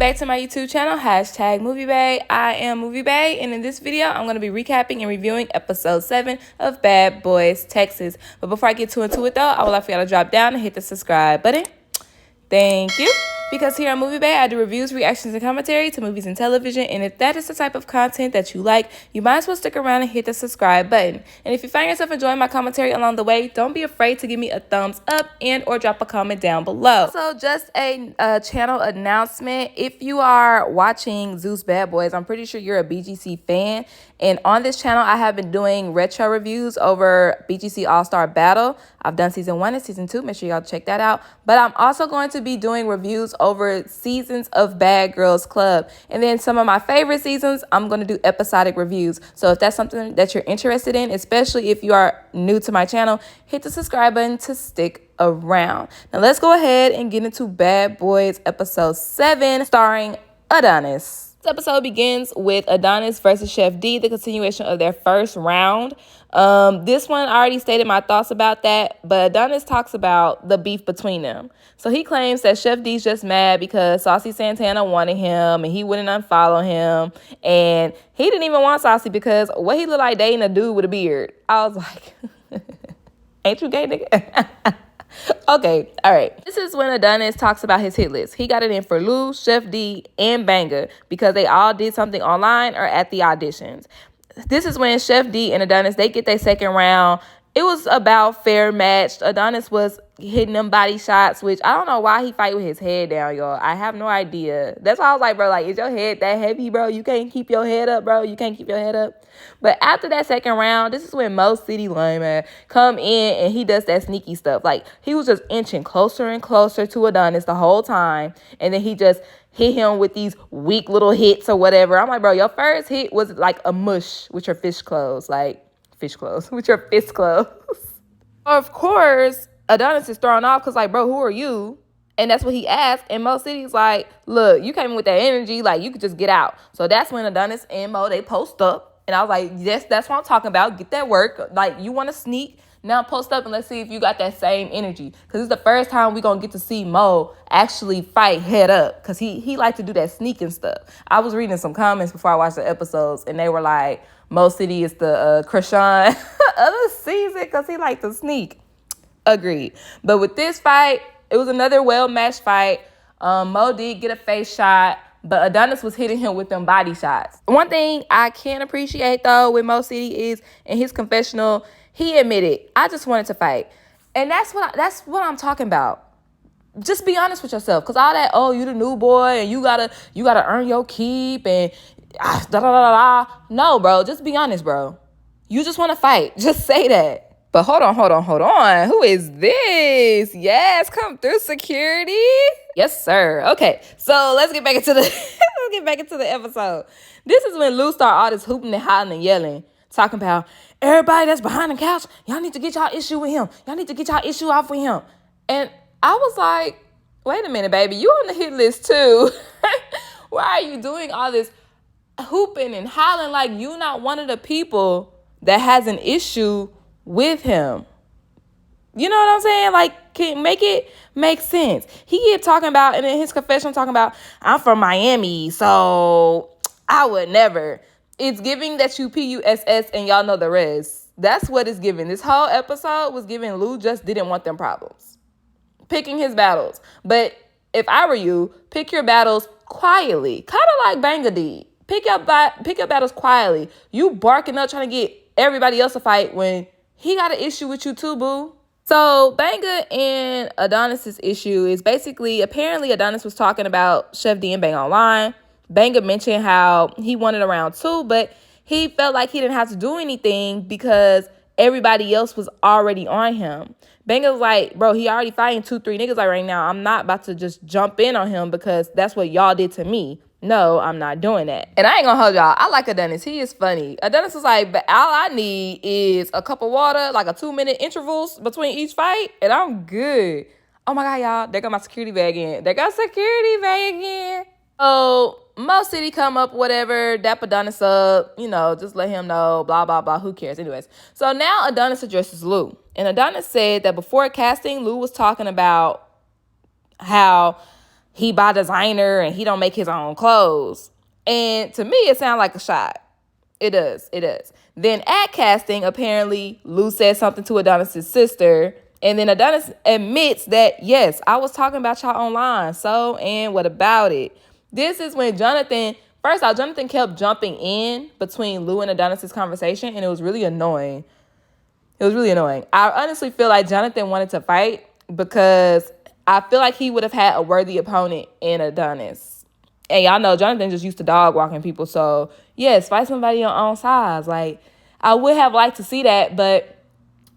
back to my YouTube channel, #Moviebae. I am Moviebae, and in this video, I'm going to be recapping and reviewing episode 7 of Bad Boys Texas. But before I get too into it though, I would like for y'all to drop down and hit the subscribe button. Thank you. Because here on Moviebae, I do reviews, reactions, and commentary to movies and television. And if that is the type of content that you like, you might as well stick around and hit the subscribe button. And if you find yourself enjoying my commentary along the way, don't be afraid to give me a thumbs up and or drop a comment down below. Also, just a channel announcement. If you are watching Zeus Bad Boys, I'm pretty sure you're a BGC fan. And on this channel, I have been doing retro reviews over BGC All-Star Battle. I've done season 1 and season 2. Make sure y'all check that out. But I'm also going to be doing reviews over seasons of Bad Girls Club. And then some of my favorite seasons, I'm going to do episodic reviews. So if that's something that you're interested in, especially if you are new to my channel, hit the subscribe button to stick around. Now let's go ahead and get into Bad Boys episode 7 starring Adonis. This episode begins with Adonis versus Chef D, the continuation of their first round. This one, I already stated my thoughts about that, but Adonis talks about the beef between them. So he claims that Chef D's just mad because Saucy Santana wanted him and he wouldn't unfollow him. And he didn't even want Saucy because what he looked like dating a dude with a beard. I was like, ain't you gay, nigga? Okay, all right. This is when Adonis talks about his hit list. He got it in for Lou, Chef D, and Banger because they all did something online or at the auditions. This is when Chef D and Adonis, they get their second round. It was about fair matched. Adonis was hitting them body shots, which I don't know why he fight with his head down, y'all. I have no idea. That's why I was like, bro, like, is your head that heavy, bro? You can't keep your head up, bro. You can't keep your head up. But after that second round, this is when Mo City Lame come in and he does that sneaky stuff. Like, he was just inching closer and closer to Adonis the whole time. And then he just hit him with these weak little hits or whatever. I'm like, bro, your first hit was like a mush with your fish clothes. Like, fish clothes with your fist clothes. Of course, Adonis is thrown off because, like, bro, who are you? And that's what he asked. And Mo City's like, look, you came in with that energy. Like, you could just get out. So that's when Adonis and Mo, they post up. And I was like, yes, that's what I'm talking about. Get that work. Like, you want to sneak? Now post up and let's see if you got that same energy. Because it's the first time we're going to get to see Mo actually fight head up. Because he liked to do that sneaking stuff. I was reading some comments before I watched the episodes. And they were like, Mo City is the Krishan of the season because he liked to sneak. Agreed. But with this fight, it was another well-matched fight. Mo did get a face shot, but Adonis was hitting him with them body shots. One thing I can appreciate, though, with Mo City is, in his confessional, he admitted, I just wanted to fight. And that's what I'm talking about. Just be honest with yourself. Because all that, oh, you the new boy, and you gotta earn your keep, and da da da da. No, bro, just be honest, bro. You just want to fight. Just say that. But hold on. Who is this? Yes, come through, security. Yes, sir. Okay, so let's get back into the episode. This is when Lou start all this hooping and hollering and yelling, talking about everybody that's behind the couch. Y'all need to get y'all issue with him. Y'all need to get y'all issue off with him. And I was like, wait a minute, baby, you on the hit list too. Why are you doing all this hooping and hollering like you not one of the people that has an issue with him? You know what I'm saying? Like, can make it make sense. He kept talking about, and in his confession talking about, I'm from Miami, so I would never. It's giving that you PUSS and y'all know the rest. That's what it's giving. This whole episode was giving Lou just didn't want them problems. Picking his battles. But if I were you, pick your battles quietly. Kind of like Banger did. Pick your battles quietly. You barking up trying to get everybody else to fight when he got an issue with you too, boo. So Banger and Adonis's issue is basically, apparently Adonis was talking about Chef D and Bang online. Banger mentioned how he wanted around too, but he felt like he didn't have to do anything because everybody else was already on him. Banger was like, bro, he already fighting 2-3 niggas like right now. I'm not about to just jump in on him because that's what y'all did to me. No, I'm not doing that. And I ain't gonna hold y'all. I like Adonis. He is funny. Adonis was like, but all I need is a cup of water, like a 2-minute intervals between each fight, and I'm good. Oh my God, y'all. There got my security bag in. So Mo City come up, whatever, dap Adonis up, you know, just let him know, blah, blah, blah. Who cares? Anyways. So now Adonis addresses Lou. And Adonis said that before casting, Lou was talking about how he buy designer and he don't make his own clothes. And to me, it sounds like a shot. It does. It does. Then at casting, apparently, Lou said something to Adonis's sister. And then Adonis admits that, yes, I was talking about y'all online. So, and what about it? This is when Jonathan, first off, Jonathan kept jumping in between Lou and Adonis's conversation. And it was really annoying. It was really annoying. I honestly feel like Jonathan wanted to fight because I feel like he would have had a worthy opponent in Adonis. And y'all know Jonathan just used to dog walking people. So, yes, fight somebody on own sides. Like, I would have liked to see that, but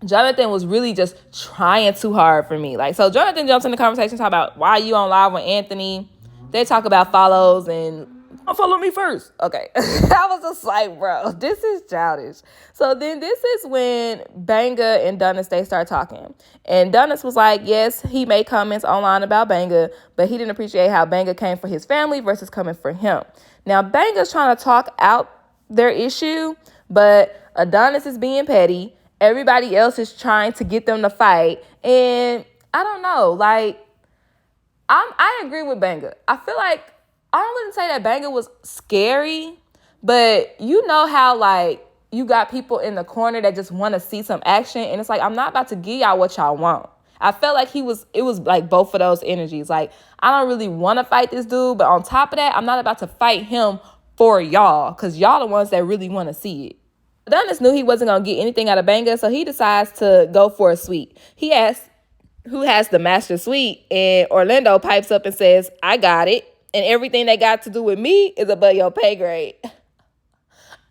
Jonathan was really just trying too hard for me. Like, so Jonathan jumps in the conversation, talk about why you on live with Anthony. They talk about follows and follow me first. Okay. I was just like, bro, this is childish. So then this is when Banga and Dunnis, they start talking. And Dunnis was like, yes, he made comments online about Banga, but he didn't appreciate how Banga came for his family versus coming for him. Now, Banga's trying to talk out their issue, but Adonis is being petty. Everybody else is trying to get them to fight. And I don't know, like, I agree with Banga. I feel like, I wouldn't say that Banga was scary, but you know how, like, you got people in the corner that just want to see some action. And it's like, I'm not about to give y'all what y'all want. I felt like it was like both of those energies. Like, I don't really want to fight this dude, but on top of that, I'm not about to fight him for y'all, because y'all the ones that really want to see it. Adonis knew he wasn't going to get anything out of Banga, so he decides to go for a suite. He asks who has the master suite, and Orlando pipes up and says, I got it, and everything they got to do with me is above your pay grade.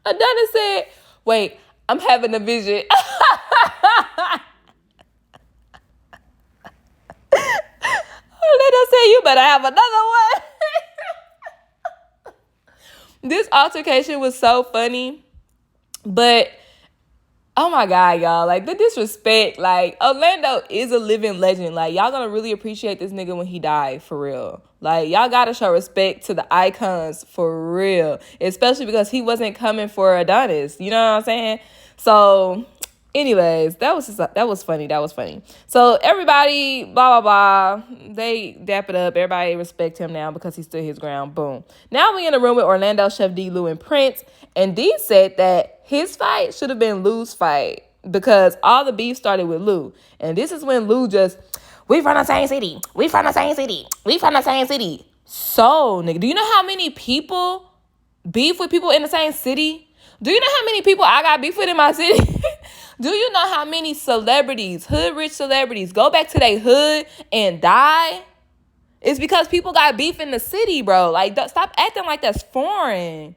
Adonis said, wait, I'm having a vision. Orlando said, you better have another one. This altercation was so funny. But, oh my God, y'all, like, the disrespect, like, Orlando is a living legend. Like, y'all gonna really appreciate this nigga when he died, for real. Like, y'all gotta show respect to the icons, for real. Especially because he wasn't coming for Adonis, you know what I'm saying? So, anyways, that was funny. That was funny. So, everybody, blah, blah, blah, they dap it up. Everybody respect him now because he stood his ground. Boom. Now we in a room with Orlando, Chef D, Lou, and Prince. And D said that his fight should have been Lou's fight because all the beef started with Lou. And this is when Lou just, we from the same city. We from the same city. We from the same city. So, nigga, do you know how many people beef with people in the same city? Do you know how many people I got beef with in my city? Do you know how many celebrities, hood-rich celebrities, go back to their hood and die? It's because people got beef in the city, bro. Like, stop acting like that's foreign.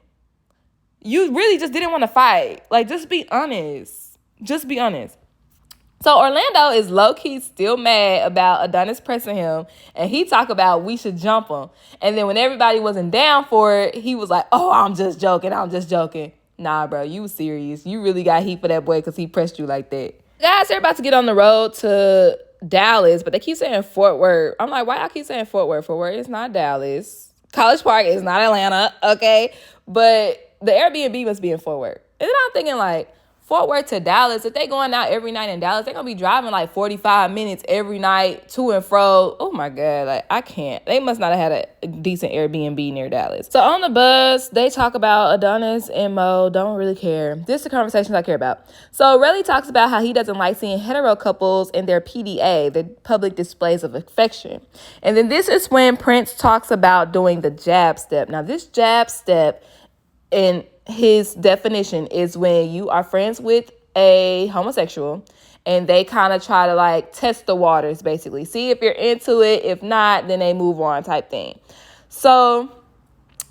You really just didn't want to fight. Like, just be honest. Just be honest. So Orlando is low-key still mad about Adonis pressing him. And he talk about we should jump him. And then when everybody wasn't down for it, he was like, oh, I'm just joking. I'm just joking. Nah, bro, you was serious. You really got heat for that boy because he pressed you like that. Guys, they're about to get on the road to Dallas, but they keep saying Fort Worth. I'm like, why y'all keep saying Fort Worth? Fort Worth is not Dallas. College Park is not Atlanta, okay? But the Airbnb must be in Fort Worth. And then I'm thinking, like, Fort Worth to Dallas, if they going out every night in Dallas, they're going to be driving like 45 minutes every night to and fro. Oh, my God. Like, I can't. They must not have had a decent Airbnb near Dallas. So on the bus, they talk about Adonis and Mo. Don't really care. This is the conversations I care about. So Relly talks about how he doesn't like seeing hetero couples in their PDA, the public displays of affection. And then this is when Prince talks about doing the jab step. Now, this jab step in his definition is when you are friends with a homosexual and they kind of try to like test the waters, basically. See if you're into it. If not, then they move on type thing. So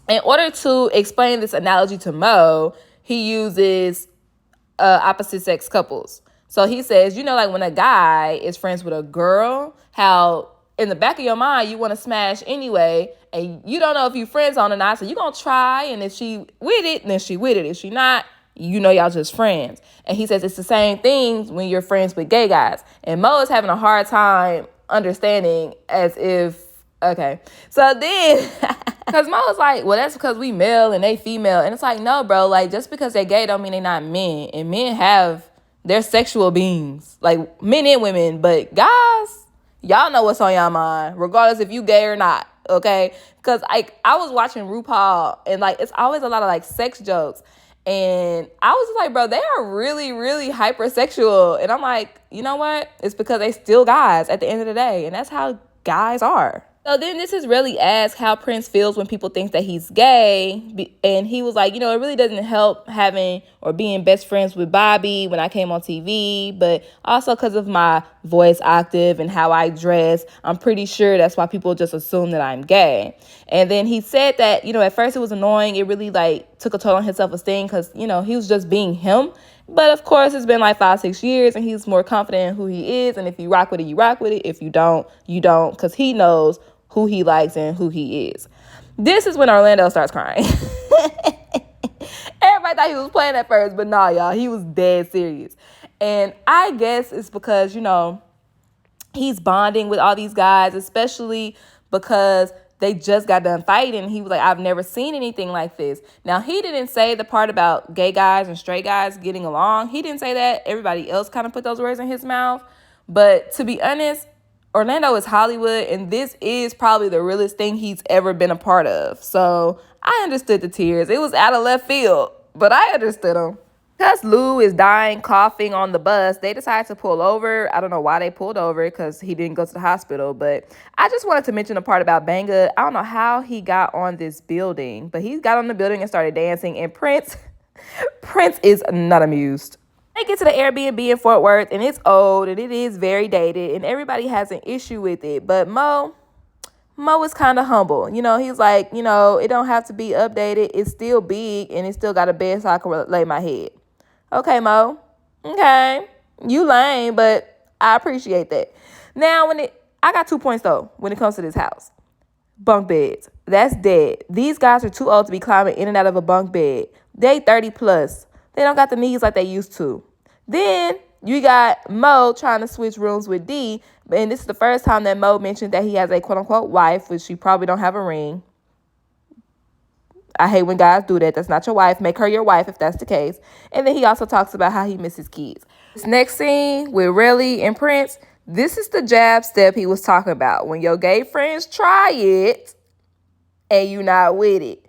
in order to explain this analogy to Mo, he uses opposite sex couples. So he says, you know, like when a guy is friends with a girl, how in the back of your mind, you want to smash anyway, and you don't know if you friends on or not, so you're going to try, and if she with it, then she with it. If she not, you know y'all just friends. And he says it's the same thing when you're friends with gay guys. And Mo is having a hard time understanding as if, okay. So then, because Mo is like, well, that's because we male and they female. And it's like, no, bro, like just because they're gay don't mean they're not men. And men have, they're sexual beings, like men and women. But guys, y'all know what's on y'all mind, regardless if you gay or not. okay? Because I was watching RuPaul, and like it's always a lot of like sex jokes. And I was just like, bro, they are really, really hypersexual. And I'm like, you know what? It's because they still guys at the end of the day. And that's how guys are. So then this is really asked how Prince feels when people think that he's gay. And he was like, you know, it really doesn't help having or being best friends with Bobby when I came on TV. But also because of my voice octave and how I dress, I'm pretty sure that's why people just assume that I'm gay. And then he said that, you know, at first it was annoying. It really like took a toll on his self-esteem because, you know, he was just being him. But of course, it's been like 5-6 years and he's more confident in who he is. And if you rock with it, you rock with it. If you don't, you don't, because he knows who he likes and who he is. This is when Orlando starts crying. Everybody thought he was playing at first, but nah, y'all, he was dead serious. And I guess it's because, you know, he's bonding with all these guys, especially because they just got done fighting. He was like, I've never seen anything like this. Now, he didn't say the part about gay guys and straight guys getting along. He didn't say that. Everybody else kind of put those words in his mouth. But to be honest, Orlando is Hollywood, and this is probably the realest thing he's ever been a part of. So I understood the tears. It was out of left field, but I understood them. Because Lou is dying, coughing on the bus, they decided to pull over. I don't know why they pulled over because he didn't go to the hospital. But I just wanted to mention the part about Banga. I don't know how he got on this building, but he got on the building and started dancing. And Prince is not amused. They get to the Airbnb in Fort Worth, and it's old, and it is very dated, and everybody has an issue with it. But Mo is kind of humble. You know, he's like, you know, it don't have to be updated. It's still big, and it still got a bed so I can lay my head. Okay, Mo. Okay. You lame, but I appreciate that. Now, I got 2 points, though, when it comes to this house. Bunk beds. That's dead. These guys are too old to be climbing in and out of a bunk bed. They 30 plus. They don't got the knees like they used to. Then you got Mo trying to switch rooms with D. And this is the first time that Mo mentioned that he has a quote-unquote wife, which she probably don't have a ring. I hate when guys do that. That's not your wife. Make her your wife if that's the case. And then he also talks about how he misses kids. This next scene with Relly and Prince, this is the jab step he was talking about. When your gay friends try it and you not with it.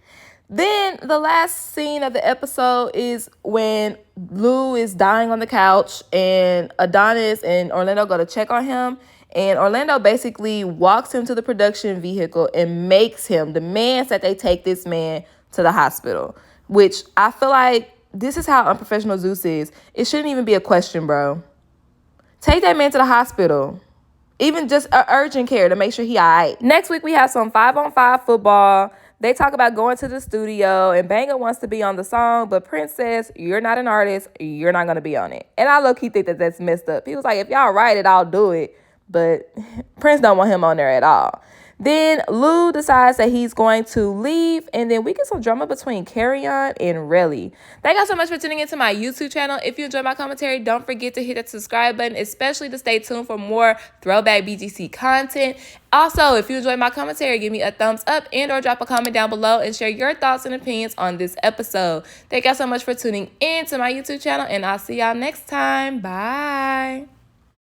Then the last scene of the episode is when Lou is dying on the couch and Adonis and Orlando go to check on him. And Orlando basically walks him to the production vehicle and demands that they take this man to the hospital, which I feel like this is how unprofessional Zeus is. It shouldn't even be a question, bro. Take that man to the hospital. Even just urgent care to make sure he all right. Next week, we have some 5-on-5 football. They talk about going to the studio, and Banga wants to be on the song, but Prince says, you're not an artist, you're not going to be on it. And I low-key think that that's messed up. He was like, if y'all write it, I'll do it. But Prince don't want him on there at all. Then Lou decides that he's going to leave, and then we get some drama between Carry-On and Relly. Thank y'all so much for tuning into my YouTube channel. If you enjoyed my commentary, don't forget to hit that subscribe button, especially to stay tuned for more throwback BGC content. Also, if you enjoyed my commentary, give me a thumbs up and or drop a comment down below and share your thoughts and opinions on this episode. Thank y'all so much for tuning in to my YouTube channel, and I'll see y'all next time. Bye.